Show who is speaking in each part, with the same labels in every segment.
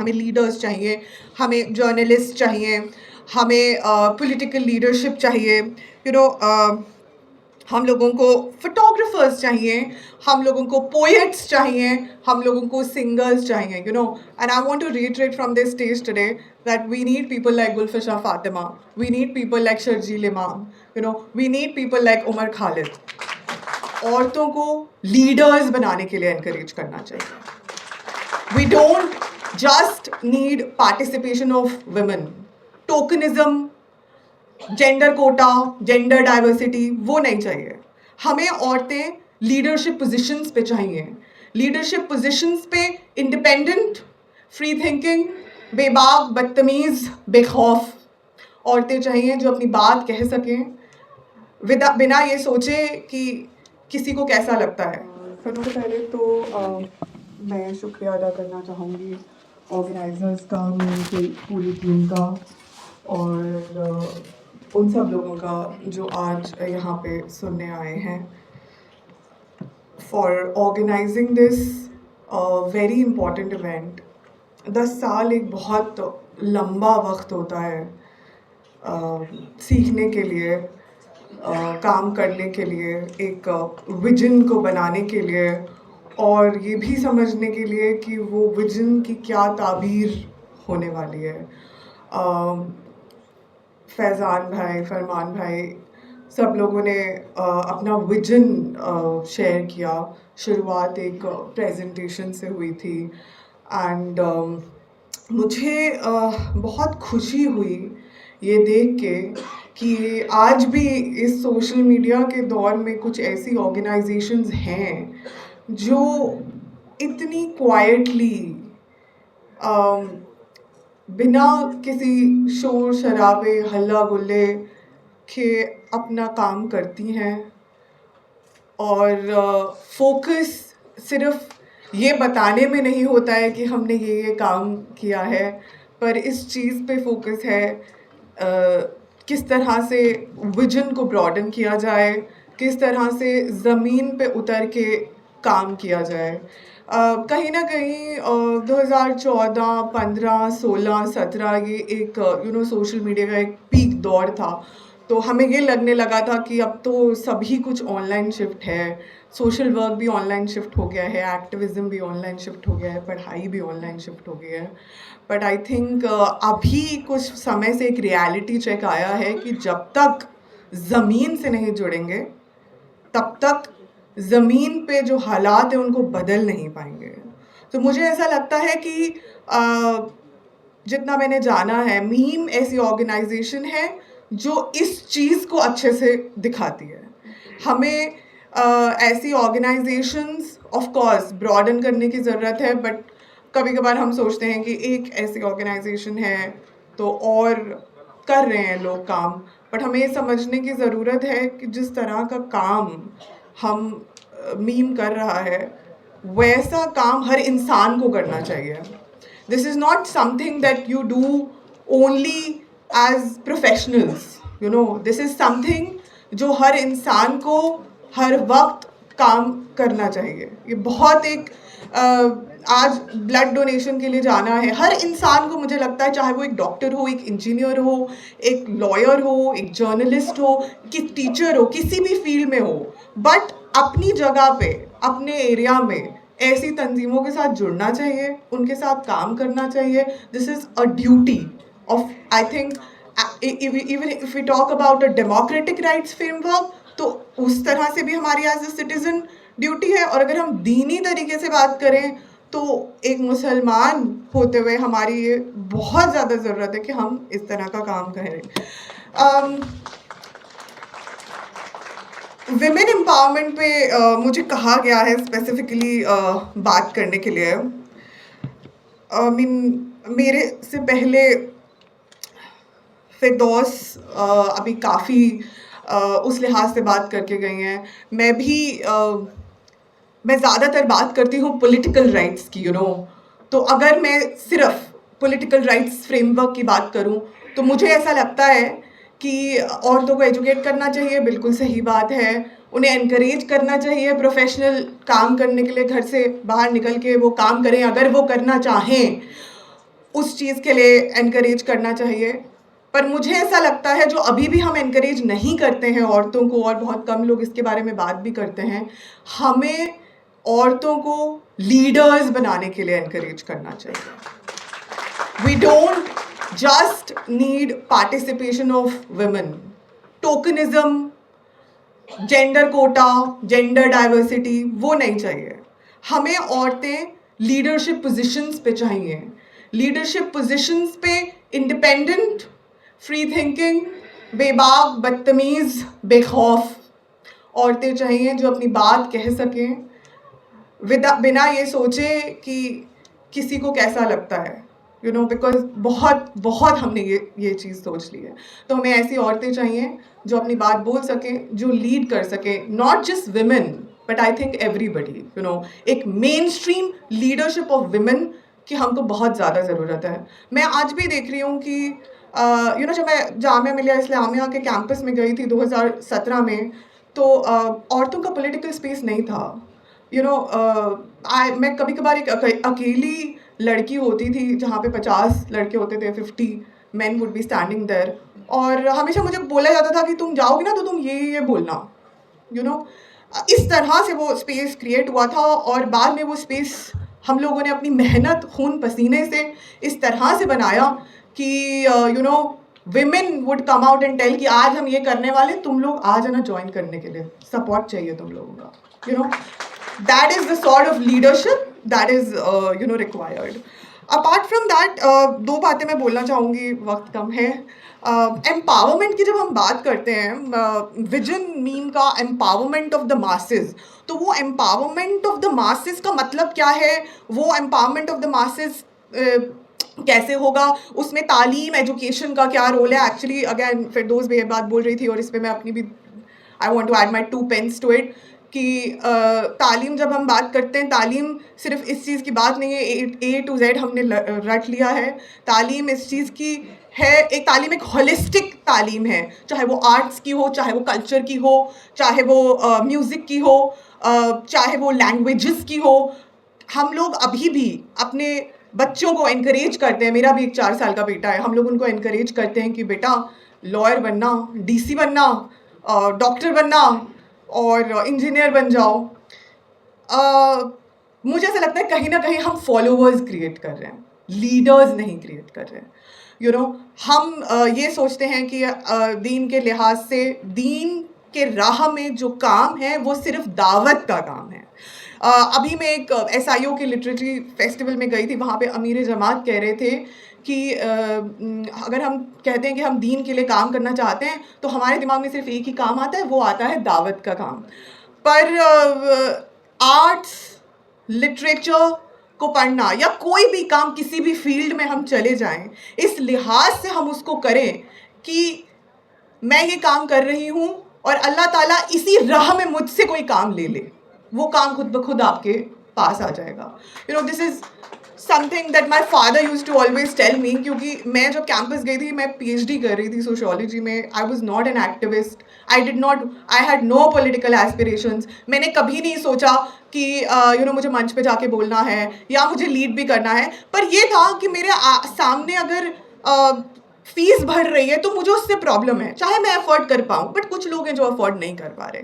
Speaker 1: हमें लीडर्स चाहिए, हमें जर्नलिस्ट चाहिए, हमें पॉलिटिकल लीडरशिप चाहिए, हम लोगों को फोटोग्राफर्स चाहिए, हम लोगों को पोएट्स चाहिए, हम लोगों को सिंगर्स चाहिए, and I want to reiterate from this stage today that we need people like Gulfisha Fatima, we need people like Sharjeel Imam, we need people like Umar Khalid. औरतों को लीडर्स बनाने के लिए एनकरेज करना चाहिए. We don't just need participation of women. Tokenism, gender quota, gender diversity वो नहीं चाहिए. हमें औरतें लीडरशिप पोजीशंस पे चाहिए. लीडरशिप पोजीशंस पे इंडिपेंडेंट, फ्री थिंकिंग, बेबाक, बदतमीज, बेखौफ औरतें चाहिए जो अपनी बात कह सकें बिना ये सोचे कि किसी को कैसा लगता है. सबसे पहले तो मैं शुक्रिया अदा करना चाहूँगी ऑर्गेनाइजर्स का, मेरी पूरी टीम का और उन सब लोगों का जो आज यहाँ पे सुनने आए हैं, for organising this very important event. 10 साल एक बहुत लंबा वक्त होता है सीखने के लिए, काम करने के लिए, एक विजन को बनाने के लिए और ये भी समझने के लिए कि वो विजन की क्या ताबीर होने वाली है. फैज़ान भाई, फरमान भाई, सब लोगों ने अपना विजन शेयर किया. शुरुआत एक प्रेजेंटेशन से हुई थी एंड मुझे बहुत खुशी हुई ये देख के कि आज भी इस सोशल मीडिया के दौर में कुछ ऐसी ऑर्गेनाइजेशंस हैं जो इतनी क्वाइटली बिना किसी शोर शराबे हल्ला गुल्ले के अपना काम करती हैं और फोकस सिर्फ ये बताने में नहीं होता है कि हमने ये काम किया है, पर इस चीज़ पे फोकस है किस तरह से विजन को ब्रॉडन किया जाए, किस तरह से ज़मीन पे उतर के काम किया जाए. कहीं ना कहीं 2014, 15, 16, 17 ये एक सोशल मीडिया का एक पीक दौर था. तो हमें ये लगने लगा था कि अब तो सभी कुछ ऑनलाइन शिफ्ट है, सोशल वर्क भी ऑनलाइन शिफ्ट हो गया है, एक्टिविज़म भी ऑनलाइन शिफ्ट हो गया है, पढ़ाई भी ऑनलाइन शिफ्ट हो गया है. बट आई थिंक अभी कुछ समय से एक रियलिटी चेक आया है कि जब तक ज़मीन से नहीं जुड़ेंगे तब तक ज़मीन पे जो हालात हैं उनको बदल नहीं पाएंगे. तो मुझे ऐसा लगता है कि जितना मैंने जाना है, मीम ऐसी ऑर्गेनाइजेशन है जो इस चीज़ को अच्छे से दिखाती है. हमें ऐसी ऑर्गेनाइजेशंस ऑफ कोर्स ब्रॉडन करने की ज़रूरत है, बट कभी कभार हम सोचते हैं कि एक ऐसी ऑर्गेनाइजेशन है तो और कर रहे हैं लोग काम, बट हमें ये समझने की ज़रूरत है कि जिस तरह का काम हम मीम कर रहा है वैसा काम हर इंसान को करना चाहिए. This is not something that you do only as professionals, this is something जो हर इंसान को हर वक्त काम करना चाहिए. ये बहुत एक आज ब्लड डोनेशन के लिए जाना है हर इंसान को, मुझे लगता है, चाहे वो एक डॉक्टर हो, एक इंजीनियर हो, एक लॉयर हो, एक जर्नलिस्ट हो, कि टीचर हो, किसी भी फील्ड में हो, बट अपनी जगह पे अपने एरिया में ऐसी तंजीमों के साथ जुड़ना चाहिए, उनके साथ काम करना चाहिए. This is a duty of, I think, even if we talk about a democratic rights framework, तो उस तरह से भी हमारी एज अ सिटीज़न ड्यूटी है. और अगर हम दीनी तरीके से बात करें तो एक मुसलमान होते हुए हमारी ये बहुत ज़्यादा ज़रूरत है कि हम इस तरह का काम करें. विमेन एम्पावरमेंट पे मुझे कहा गया है स्पेसिफिकली बात करने के लिए. मेरे से पहले फिरदौस अभी काफ़ी उस लिहाज से बात करके गई हैं. मैं ज़्यादातर बात करती हूँ पॉलिटिकल राइट्स की, तो अगर मैं सिर्फ पॉलिटिकल राइट्स फ्रेमवर्क की बात करूँ तो मुझे ऐसा लगता है कि औरतों को एजुकेट करना चाहिए, बिल्कुल सही बात है. उन्हें एनकरेज करना चाहिए प्रोफेशनल काम करने के लिए, घर से बाहर निकल के वो काम करें अगर वो करना चाहें. उस चीज़ के लिए एनकरेज करना चाहिए। पर मुझे ऐसा लगता है जो अभी भी हम एनकरेज नहीं करते हैं औरतों को, और बहुत कम लोग इसके बारे में बात भी करते हैं, हमें औरतों को लीडर्स बनाने के लिए एनकरेज करना चाहिए। We don't just need participation of women, tokenism, gender quota, gender diversity वो नहीं चाहिए। हमें औरतें लीडरशिप पोजीशंस पे चाहिए, लीडरशिप पोजीशंस पे इंडिपेंडेंट, फ्री थिंकिंग, बेबाक, बदतमीज़, बेखौफ औरतें चाहिए जो अपनी बात कह सकें बिना ये सोचे कि किसी को कैसा लगता है, बिकॉज बहुत बहुत हमने ये चीज़ सोच ली है। तो हमें ऐसी औरतें चाहिए जो अपनी बात बोल सकें, जो लीड कर सकें, not just women but I think everybody, एक mainstream leadership of women की हमको बहुत ज़्यादा ज़रूरत है। मैं आज भी देख रही हूँ कि जब मैं जामिया मिलिया इस्लामिया के कैंपस में गई थी 2017 में, तो औरतों का पॉलिटिकल स्पेस नहीं था। मैं कभी कभार एक अकेली लड़की होती थी जहाँ पे 50 लड़के होते थे, 50 men would be standing there, और हमेशा मुझे बोला जाता था कि तुम जाओगी ना तो तुम ये बोलना, इस तरह से वो स्पेस क्रिएट हुआ था। और बाद में वो स्पेस हम लोगों ने अपनी मेहनत, खून पसीने से इस तरह से बनाया कि women would come out and tell कि आज हम ये करने वाले, तुम लोग आ जाना ज्वाइन करने के लिए, सपोर्ट चाहिए तुम लोगों का, that is the sort of leadership that is required. Apart from that, दो बातें मैं बोलना चाहूँगी, वक्त कम है। एम्पावरमेंट की जब हम बात करते हैं, विजन मीन का एम्पावरमेंट ऑफ द मासेस, तो वो एम्पावरमेंट ऑफ द मासेस का मतलब क्या है, वो एम्पावरमेंट ऑफ द मासेस कैसे होगा, उसमें तालीम, एजुकेशन का क्या रोल है। एक्चुअली अगेन फिरदौस भी ये बात बोल रही थी और इस पर मैं अपनी भी I want to add my 2 pence to it कि तालीम, जब हम बात करते हैं, तालीम सिर्फ इस चीज़ की बात नहीं है A to Z हमने रट लिया है। तालीम इस चीज़ की है, एक तालीम एक होलिस्टिक तालीम है, चाहे वो आर्ट्स की हो, चाहे वो कल्चर की हो, चाहे वो म्यूज़िक की हो, चाहे वो लैंग्वेजेस की हो। हम लोग अभी भी अपने बच्चों को इनकरेज करते हैं, मेरा भी एक 4 साल का बेटा है, हम लोग उनको इनकरेज करते हैं कि बेटा लॉयर बनना, DC बनना, डॉक्टर बनना और इंजीनियर बन जाओ। मुझे ऐसा लगता है कहीं ना कहीं हम फॉलोअर्स क्रिएट कर रहे हैं, लीडर्स नहीं क्रिएट कर रहे हैं। हम ये सोचते हैं कि दीन के लिहाज से, दीन के राह में जो काम है वो सिर्फ दावत का काम है। अभी मैं एक SIO के लिटरेचरी फेस्टिवल में गई थी, वहाँ पे अमीर जमात कह रहे थे कि अगर हम कहते हैं कि हम दीन के लिए काम करना चाहते हैं तो हमारे दिमाग में सिर्फ एक ही काम आता है, वो आता है दावत का काम। पर आर्ट्स, लिटरेचर को पढ़ना या कोई भी काम किसी भी फील्ड में हम चले जाएं, इस लिहाज से हम उसको करें कि मैं ये काम कर रही हूँ और अल्लाह ताला इसी राह में मुझसे कोई काम ले ले, वो काम खुद ब खुद आपके पास आ जाएगा। This is something that my father use to always tell me, क्योंकि मैं जब कैंपस गई थी, मैं PhD कर रही थी सोशियोलॉजी में। I was not an activist, I had no political aspirations. मैंने कभी नहीं सोचा कि मुझे मंच पे जाके बोलना है या मुझे लीड भी करना है। पर ये था कि मेरे सामने अगर फीस भर रही है तो मुझे उससे प्रॉब्लम है, चाहे मैं अफोर्ड कर पाऊँ, बट कुछ लोग हैं जो अफोर्ड नहीं कर पा रहे।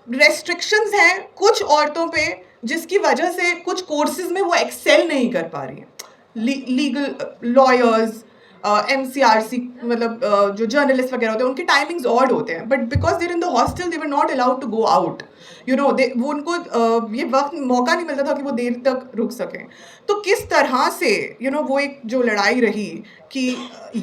Speaker 1: रेस्ट्रिक्शंस हैं कुछ औरतों पे, जिसकी वजह से कुछ कोर्सेज में वो एक्सेल नहीं कर पा रही हैं। लीगल लॉयर्स, MCRC, मतलब जो जर्नलिस्ट वगैरह होते हैं, उनके टाइमिंग्स ऑड होते हैं, but because there in the hostel they were not allowed to go out. वो उनको ये वक्त मौका नहीं मिलता था कि वो देर तक रुक सकें। तो किस तरह से वो एक जो लड़ाई रही कि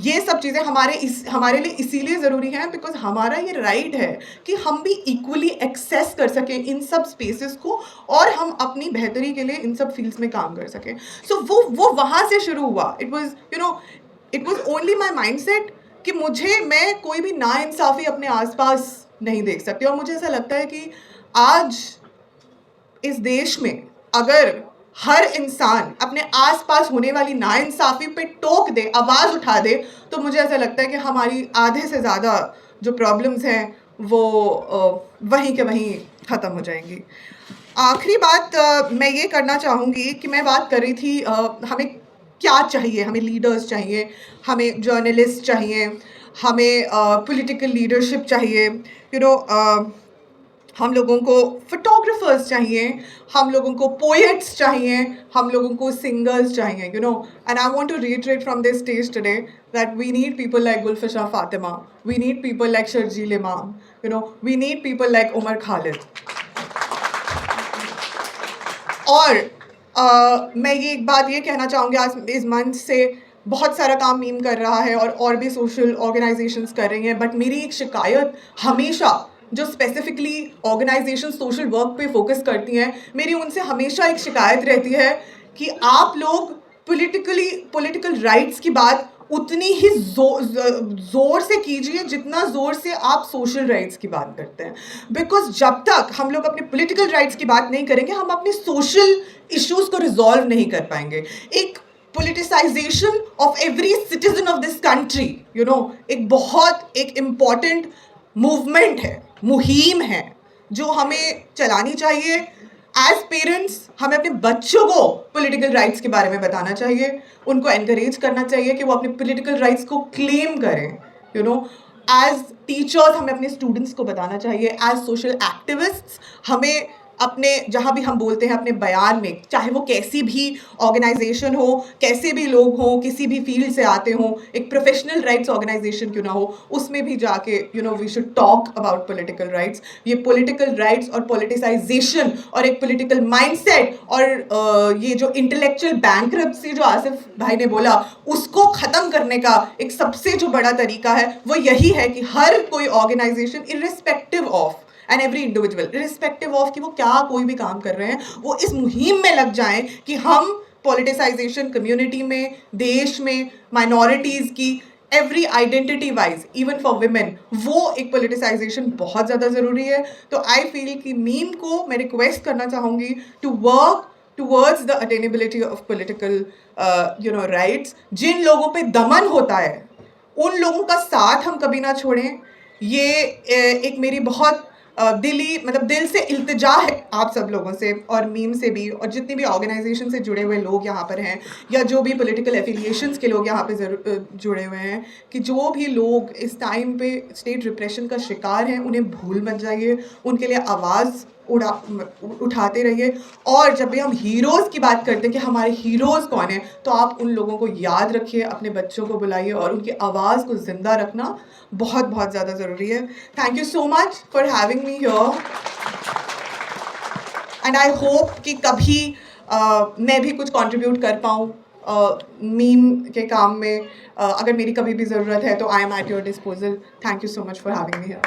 Speaker 1: ये सब चीज़ें हमारे लिए इसीलिए ज़रूरी हैं बिकॉज हमारा ये राइट है कि हम भी इक्वली एक्सेस कर सकें इन सब स्पेसेस को और हम अपनी बेहतरी के लिए इन सब फील्ड्स में काम कर सकें। सो वो वहाँ से शुरू हुआ। It was only my mind set कि मैं कोई भी नाइंसाफ़ी अपने आसपास नहीं देख सकती। और मुझे ऐसा लगता है कि आज इस देश में अगर हर इंसान अपने आसपास होने वाली नाइंसाफ़ी पे टोक दे, आवाज़ उठा दे, तो मुझे ऐसा लगता है कि हमारी आधे से ज़्यादा जो प्रॉब्लम्स हैं वो वहीं के वहीं ख़त्म हो जाएंगी। आखिरी बात मैं ये करना चाहूँगी कि मैं बात कर रही थी, हमें क्या चाहिए, हमें लीडर्स चाहिए, हमें जर्नलिस्ट चाहिए, हमें पॉलिटिकल लीडरशिप चाहिए, यू नो हम लोगों को फोटोग्राफर्स चाहिए, हम लोगों को पोएट्स चाहिए, हम लोगों को सिंगर्स चाहिए, you know. And I want to reiterate from this stage today that we need people like Gulfisha Fatima, we need people like Sharjeel Imam, you know, we need people like Umar Khalid. और मैं ये एक बात ये कहना चाहूँगी, आज इस मंच से बहुत सारा काम मीम कर रहा है और भी सोशल ऑर्गेनाइजेशंस कर रही हैं, बट मेरी एक शिकायत हमेशा जो स्पेसिफिकली ऑर्गेनाइजेशन सोशल वर्क पे फोकस करती हैं, मेरी उनसे हमेशा एक शिकायत रहती है कि आप लोग पॉलिटिकल राइट्स की बात उतनी ही जोर से कीजिए जितना जोर से आप सोशल राइट्स की बात करते हैं. बिकॉज जब तक हम लोग अपने पॉलिटिकल राइट्स की बात नहीं करेंगे, हम अपने सोशल इश्यूज को रिजॉल्व नहीं कर पाएंगे. एक politicization of every citizen of this country, you know, एक इम्पॉर्टेंट मूवमेंट है, मुहिम है, जो हमें चलानी चाहिए. एज पेरेंट्स हमें अपने बच्चों को पॉलिटिकल राइट्स के बारे में बताना चाहिए, उनको एनकरेज करना चाहिए कि वो अपने पॉलिटिकल राइट्स को क्लेम करें. यू नो, एज टीचर्स हमें अपने स्टूडेंट्स को बताना चाहिए. एज सोशल एक्टिविस्ट्स हमें अपने जहाँ भी हम बोलते हैं अपने बयान में, चाहे वो कैसी भी ऑर्गेनाइजेशन हो, कैसे भी लोग हों, किसी भी फील्ड से आते हों, एक प्रोफेशनल राइट्स ऑर्गेनाइजेशन क्यों ना हो, उसमें भी जाके you know we should talk about political rights. ये पॉलिटिकल राइट्स और पॉलिटिसाइजेशन और एक पॉलिटिकल माइंडसेट और ये जो इंटेलेक्चुअल बैंकरप्सी जो आसिफ भाई ने बोला, उसको ख़त्म करने का एक सबसे जो बड़ा तरीका है वो यही है कि हर कोई organization irrespective of and every individual, irrespective of कि वो क्या कोई भी काम कर रहे हैं, वो इस मुहिम में लग जाएं कि हम पॉलिटिसाइजेशन कम्युनिटी में, देश में, माइनॉरिटीज़ की every identity wise, even for women, वो एक पॉलिटिसाइजेशन बहुत ज़्यादा ज़रूरी है. तो आई फील कि मीम को मैं रिक्वेस्ट करना चाहूँगी to work towards the attainability of political you know rights. जिन लोगों पे दमन होता है उन लोगों का साथ हम कभी ना छोड़ें. ये एक मेरी बहुत दिल से इल्तिजा है आप सब लोगों से और मीम से भी, और जितनी भी ऑर्गेनाइजेशन से जुड़े हुए लोग यहाँ पर हैं या जो भी पॉलिटिकल एफिलिएशंस के लोग यहाँ पे जुड़े हुए हैं, कि जो भी लोग इस टाइम पे स्टेट रिप्रेशन का शिकार हैं उन्हें भूल मत जाइए, उनके लिए आवाज़ उठाते रहिए. और जब भी हम हीरोज़ की बात करते हैं कि हमारे हीरोज़ कौन हैं, तो आप उन लोगों को याद रखिए, अपने बच्चों को बुलाइए और उनकी आवाज़ को ज़िंदा रखना बहुत बहुत ज़्यादा ज़रूरी है. Thank you so much for having me here and I hope कि कभी मैं भी कुछ कंट्रीब्यूट कर पाऊँ मीम के काम में. अगर मेरी कभी भी ज़रूरत है तो I am at your disposal. Thank you so much for having me here.